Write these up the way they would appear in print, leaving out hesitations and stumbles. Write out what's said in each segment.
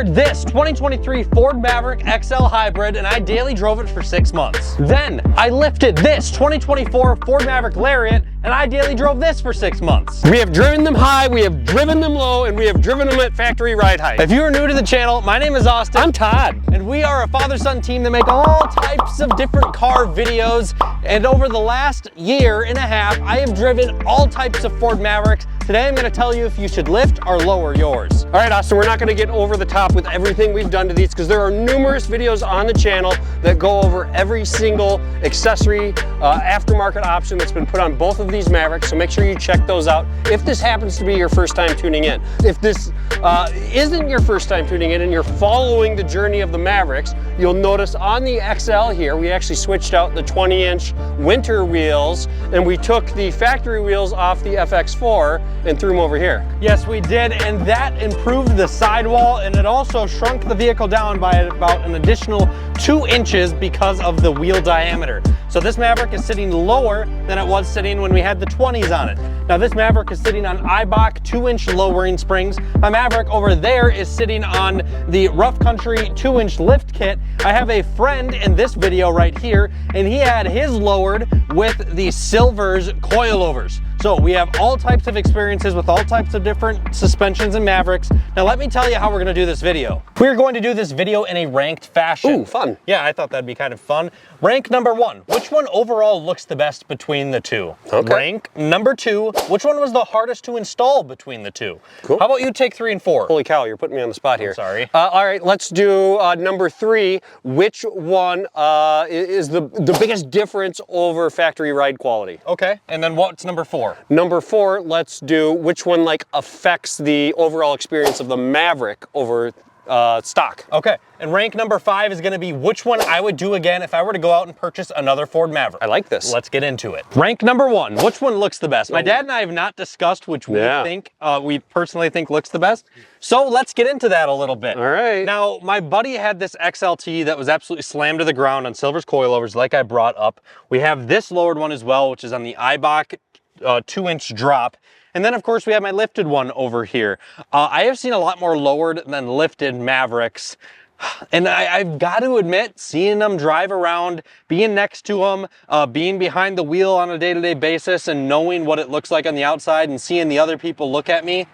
lifted this 2023 Ford Maverick XL Hybrid and I daily drove it for 6 months. Then I lifted this 2024 Ford Maverick Lariat and I daily drove this for 6 months. We have driven them high, we have driven them low, and we have driven them at factory ride height. If you are new to the channel, my name is Austin. I'm Todd. And we are a father-son team that make all types of different car videos. And over the last year and a half, I have driven all types of Ford Mavericks. Today I'm going to tell you if you should lift or lower yours. All right, Austin, we're not going to get over the top with everything we've done to these because there are numerous videos on the channel that go over every single accessory aftermarket option that's been put on both of these Mavericks, so make sure you check those out if this happens to be your first time tuning in. If this isn't your first time tuning in and you're following the journey of the Mavericks, you'll notice on the XL here, we actually switched out the 20-inch winter wheels and we took the factory wheels off the FX4 and threw them over here. Yes, we did, and that improved the sidewall, and it also shrunk the vehicle down by about an additional 2 inches because of the wheel diameter. So this Maverick is sitting lower than it was sitting when we had the 20s on it. Now this Maverick is sitting on Eibach 2-inch lowering springs. My Maverick over there is sitting on the Rough Country 2-inch lift kit. I have a friend in this video right here, and he had his lowered with the Silver's coilovers. So we have all types of experiences with all types of different suspensions and Mavericks. Now let me tell you how we're gonna do this video. We're going to do this video in a ranked fashion. Ooh, fun. Yeah, I thought that'd be kind of fun. Rank number 1, which one overall looks the best between the two? Okay. Rank number 2, which one was the hardest to install between the two? Cool. How about you take 3 and 4? Holy cow, you're putting me on the spot here. I'm sorry. All right, let's do number 3. Which one is the biggest difference over factory ride quality? Okay, and then what's number 4? Number 4, let's do which one like affects the overall experience of the Maverick over stock. Okay, and rank number 5 is gonna be which one I would do again if I were to go out and purchase another Ford Maverick. I like this. Let's get into it. Rank number 1, which one looks the best? My dad and I have not discussed which we personally think looks the best. So let's get into that a little bit. All right. Now, my buddy had this XLT that was absolutely slammed to the ground on Silver's coilovers like I brought up. We have this lowered one as well, which is on the Eibach 2-inch drop. And then of course we have my lifted one over here. I have seen a lot more lowered than lifted Mavericks. And I've got to admit, seeing them drive around, being next to them, being behind the wheel on a day-to-day basis and knowing what it looks like on the outside and seeing the other people look at me,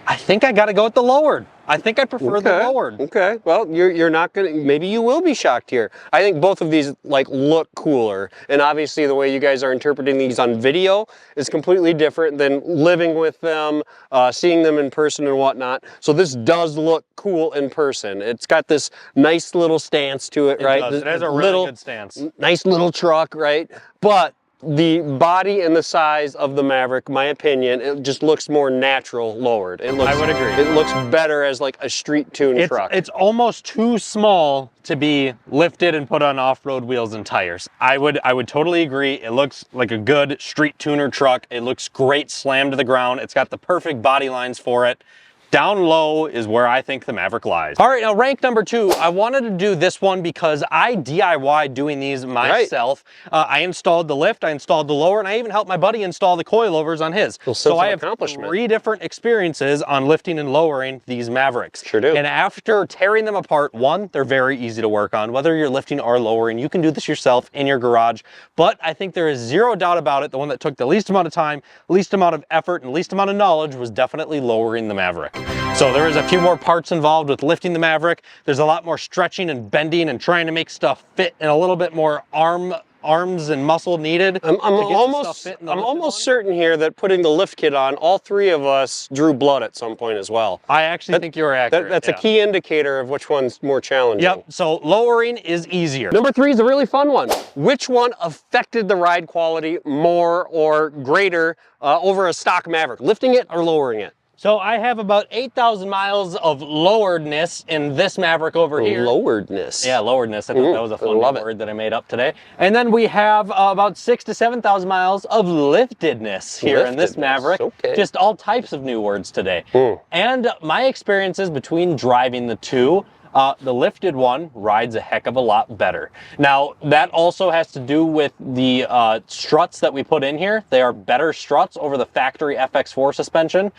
I think I got to go with the lowered. I think I prefer the lowered. Okay, well, you're not gonna, maybe you will be shocked here. I think both of these like look cooler, and obviously the way you guys are interpreting these on video is completely different than living with them, seeing them in person and whatnot. So this does look cool in person. It's got this nice little stance to it, right? It has a really good stance. Nice little truck, right? But the body and the size of the Maverick, my opinion, it just looks more natural lowered. It looks, I would agree. It looks better as like a street tune truck. It's almost too small to be lifted and put on off-road wheels and tires. I would totally agree. It looks like a good street tuner truck. It looks great slammed to the ground. It's got the perfect body lines for it. Down low is where I think the Maverick lies. All right, now rank number 2, I wanted to do this one because I DIY doing these myself. Right. I installed the lift, I installed the lower, and I even helped my buddy install the coilovers on his. So I have 3 different experiences on lifting and lowering these Mavericks. Sure do. And after tearing them apart, 1, they're very easy to work on. Whether you're lifting or lowering, you can do this yourself in your garage. But I think there is 0 doubt about it, the one that took the least amount of time, least amount of effort, and least amount of knowledge was definitely lowering the Maverick. So there is a few more parts involved with lifting the Maverick. There's a lot more stretching and bending and trying to make stuff fit, and a little bit more arms and muscle needed. I'm almost certain here that putting the lift kit on, all 3 of us drew blood at some point as well. I actually think you're accurate. That's a key indicator of which one's more challenging. Yep, so lowering is easier. Number 3 is a really fun one. Which one affected the ride quality more or greater over a stock Maverick? Lifting it or lowering it? So I have about 8,000 miles of loweredness in this Maverick over here. Loweredness. Yeah, loweredness. I thought that was a fun word that I made up today. And then we have about 6,000 to 7,000 miles of liftedness here in this Maverick. Okay. Just all types of new words today. And my experiences between driving the two, The lifted one rides a heck of a lot better. Now, that also has to do with the struts that we put in here. They are better struts over the factory FX4 suspension,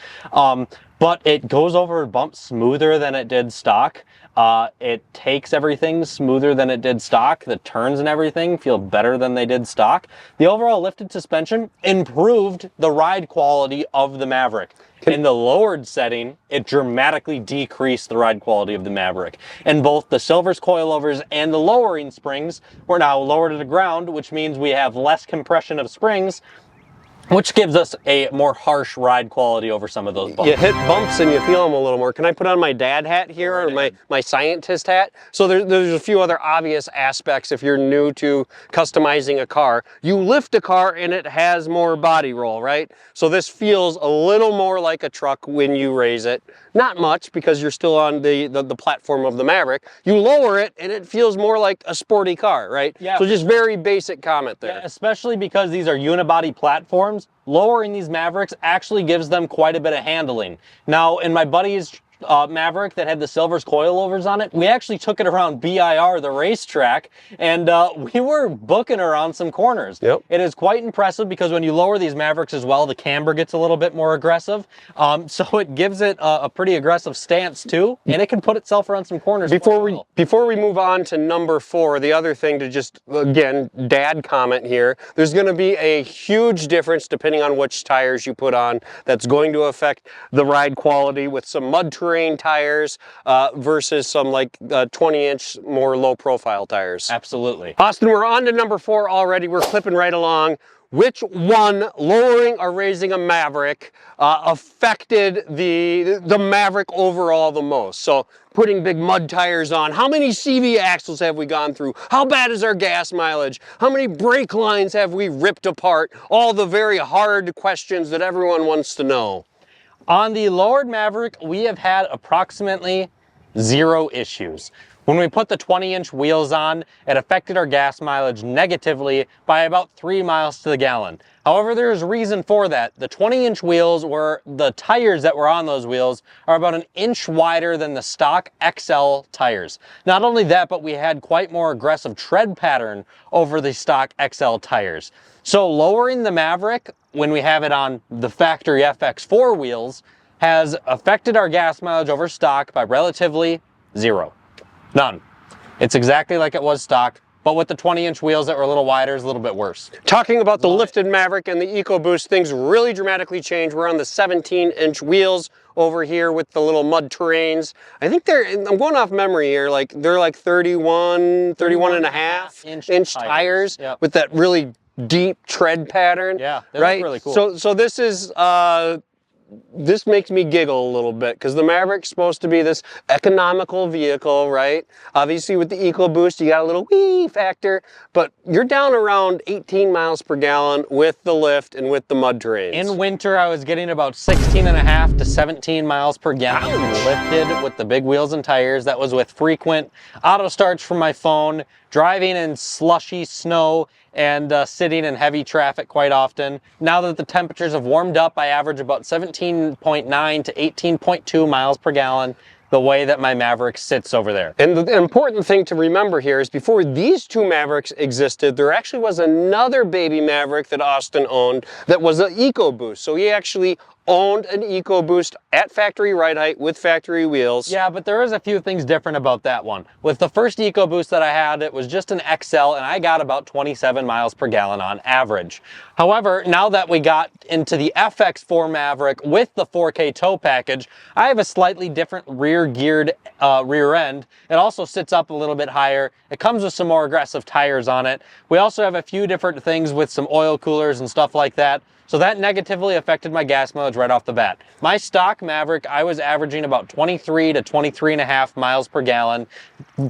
but it goes over bumps smoother than it did stock. It takes everything smoother than it did stock. The turns and everything feel better than they did stock. The overall lifted suspension improved the ride quality of the Maverick. In the lowered setting, it dramatically decreased the ride quality of the Maverick. And both the Silver's coilovers and the lowering springs were now lower to the ground, which means we have less compression of springs, which gives us a more harsh ride quality over some of those bumps. You hit bumps and you feel them a little more. Can I put on my dad hat here, or my scientist hat? So there's a few other obvious aspects if you're new to customizing a car. You lift a car and it has more body roll, right? So this feels a little more like a truck when you raise it. Not much, because you're still on the platform of the Maverick. You lower it and it feels more like a sporty car, right? Yeah. So just very basic comment there. Yeah, especially because these are unibody platforms. Lowering these Mavericks actually gives them quite a bit of handling. Now, in my buddy's Maverick that had the Silver's coilovers on it, we actually took it around BIR, the racetrack, and we were booking around some corners. Yep. It is quite impressive because when you lower these Mavericks as well, the camber gets a little bit more aggressive. So it gives it a pretty aggressive stance too, and it can put itself around some corners. Before we move on to number 4, the other thing to just, again, dad comment here, there's going to be a huge difference depending on which tires you put on. That's going to affect the ride quality with some mud terrain tires versus some like 20-inch more low profile tires. Absolutely. Austin, we're on to number 4 already. We're clipping right along. Which one, lowering or raising a Maverick, affected the Maverick overall the most? So putting big mud tires on, how many CV axles have we gone through? How bad is our gas mileage? How many brake lines have we ripped apart? All the very hard questions that everyone wants to know. On the lowered Maverick, we have had approximately 0 issues. When we put the 20-inch wheels on, it affected our gas mileage negatively by about 3 miles to the gallon. However, there is reason for that. The 20-inch wheels the tires that were on those wheels are about 1 inch wider than the stock XL tires. Not only that, but we had quite more aggressive tread pattern over the stock XL tires. So lowering the Maverick, when we have it on the factory FX4 wheels, has affected our gas mileage over stock by relatively 0. None. It's exactly like it was stock, but with the 20-inch wheels that were a little wider, it's a little bit worse. Talking about the lifted Maverick and the EcoBoost, things really dramatically changed. We're on the 17-inch wheels over here with the little mud terrains. I think I'm going off memory here, they're like 31 and a half inch tires. Yep. With that really deep tread pattern. Yeah, they right? look really cool. So this is this makes me giggle a little bit, because the Maverick's supposed to be this economical vehicle, right? Obviously with the EcoBoost, you got a little wee factor, but you're down around 18 miles per gallon with the lift and with the mud terrains. In winter, I was getting about 16.5 to 17 miles per gallon lifted with the big wheels and tires. That was with frequent auto starts from my phone, driving in slushy snow, and sitting in heavy traffic quite often. Now that the temperatures have warmed up, I average about 17.9 to 18.2 miles per gallon the way that my Maverick sits over there. And the important thing to remember here is before these two Mavericks existed, there actually was another baby Maverick that Austin owned that was an EcoBoost. So he actually owned an EcoBoost at factory ride height with factory wheels. Yeah, but there is a few things different about that one. With the first EcoBoost that I had, it was just an XL, and I got about 27 miles per gallon on average. However, now that we got into the FX4 Maverick with the 4K tow package, I have a slightly different rear-geared rear end. It also sits up a little bit higher. It comes with some more aggressive tires on it. We also have a few different things with some oil coolers and stuff like that. So that negatively affected my gas mileage right off the bat. My stock Maverick, I was averaging about 23 to 23.5 miles per gallon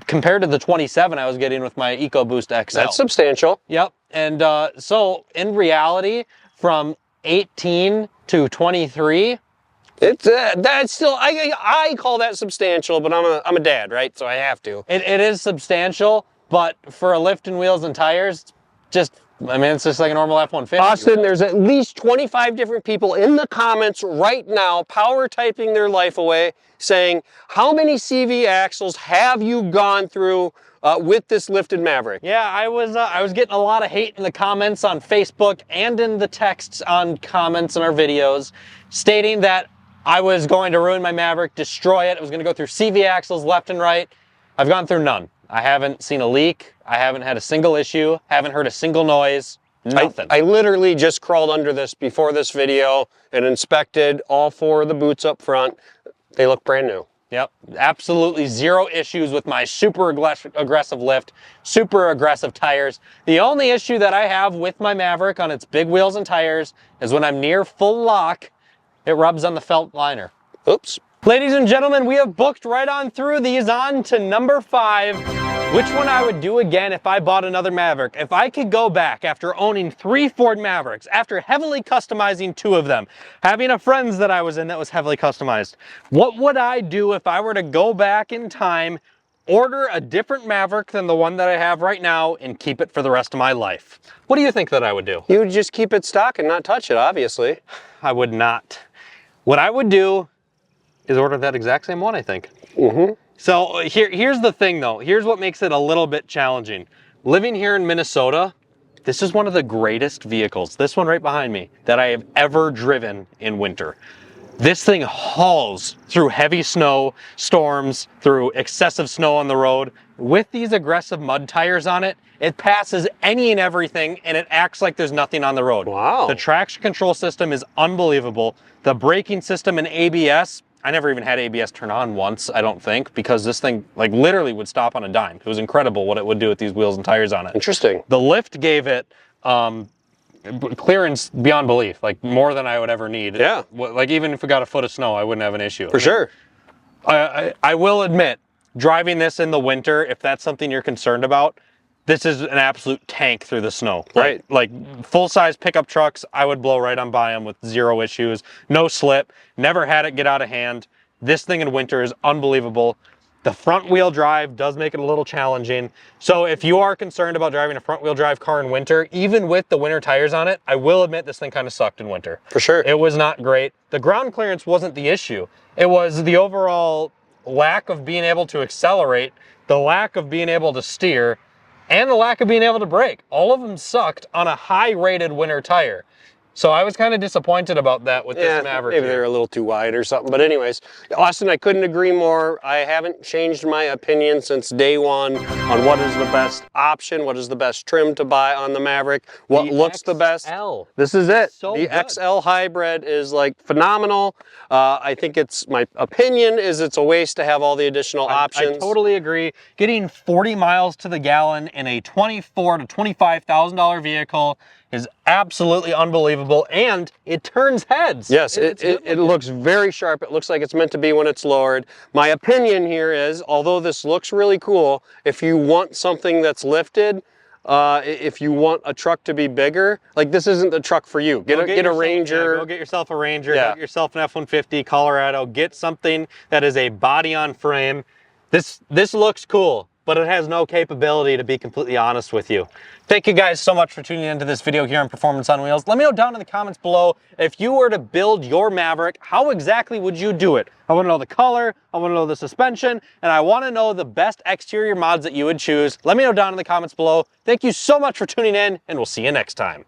compared to the 27 I was getting with my EcoBoost XL. That's substantial. Yep. And so in reality, from 18 to 23, it's that's still, I call that substantial, but I'm a dad, right? So I have to. It is substantial, but for a lift and wheels and tires, just I mean, it's just like a normal F-150. Austin, there's at least 25 different people in the comments right now power typing their life away saying, how many CV axles have you gone through with this lifted Maverick? Yeah, I was getting a lot of hate in the comments on Facebook and in the texts on comments in our videos stating that I was going to ruin my Maverick, destroy it. I was going to go through CV axles left and right. I've gone through none. I haven't seen a leak. I haven't had a single issue. Haven't heard a single noise. Nothing. I literally just crawled under this before this video and inspected all 4 of the boots up front. They look brand new. Yep, absolutely zero issues with my super aggressive lift, super aggressive tires. The only issue that I have with my Maverick on its big wheels and tires is when I'm near full lock, it rubs on the felt liner. Oops. Ladies and gentlemen, we have booked right on through these on to number 5. Which one I would do again if I bought another Maverick? If I could go back after owning 3 Ford Mavericks, after heavily customizing 2 of them, having a Friends that I was in that was heavily customized, what would I do if I were to go back in time, order a different Maverick than the one that I have right now, and keep it for the rest of my life? What do you think that I would do? You would just keep it stock and not touch it, obviously. I would not. What I would do is order that exact same one, I think. Mm-hmm. So here's the thing though. Here's what makes it a little bit challenging. Living here in Minnesota, this is one of the greatest vehicles, this one right behind me, that I have ever driven in winter. This thing hauls through heavy snow, storms, through excessive snow on the road. With these aggressive mud tires on it, it passes any and everything and it acts like there's nothing on the road. Wow. The traction control system is unbelievable. The braking system and ABS, I never even had ABS turn on once, I don't think, because this thing like literally would stop on a dime. It was incredible what it would do with these wheels and tires on it. Interesting. The lift gave it clearance beyond belief, like more than I would ever need. Yeah. Like even if we got a foot of snow, I wouldn't have an issue. For sure. I will admit, driving this in the winter, if that's something you're concerned about, this is an absolute tank through the snow. Right. Like full-size pickup trucks, I would blow right on by them with zero issues, no slip, never had it get out of hand. This thing in winter is unbelievable. The front wheel drive does make it a little challenging. So if you are concerned about driving a front wheel drive car in winter, even with the winter tires on it, I will admit this thing kind of sucked in winter. For sure. It was not great. The ground clearance wasn't the issue. It was the overall lack of being able to accelerate, the lack of being able to steer, and the lack of being able to brake. All of them sucked on a high-rated winter tire. So I was kind of disappointed about that with this Maverick. Maybe they're a little too wide or something. But anyways, Austin, I couldn't agree more. I haven't changed my opinion since day one on what is the best option, what is the best trim to buy on the Maverick, what looks the best. This is it. The XL Hybrid is like phenomenal. I think my opinion is it's a waste to have all the additional options. I totally agree. Getting 40 miles to the gallon in a $24,000 to $25,000 vehicle is absolutely unbelievable, and it turns heads. Yes, it looks very sharp. It looks like it's meant to be when it's lowered. My opinion here is, although this looks really cool, if you want something that's lifted, if you want a truck to be bigger, like this isn't the truck for you. Get a Ranger. Yeah, go get yourself a Ranger, get yourself an F-150 Colorado, get something that is a body on frame. This looks cool, but it has no capability, to be completely honest with you. Thank you guys so much for tuning into this video here on Performance on Wheels. Let me know down in the comments below, if you were to build your Maverick, how exactly would you do it? I want to know the color, I want to know the suspension, and I want to know the best exterior mods that you would choose. Let me know down in the comments below. Thank you so much for tuning in, and we'll see you next time.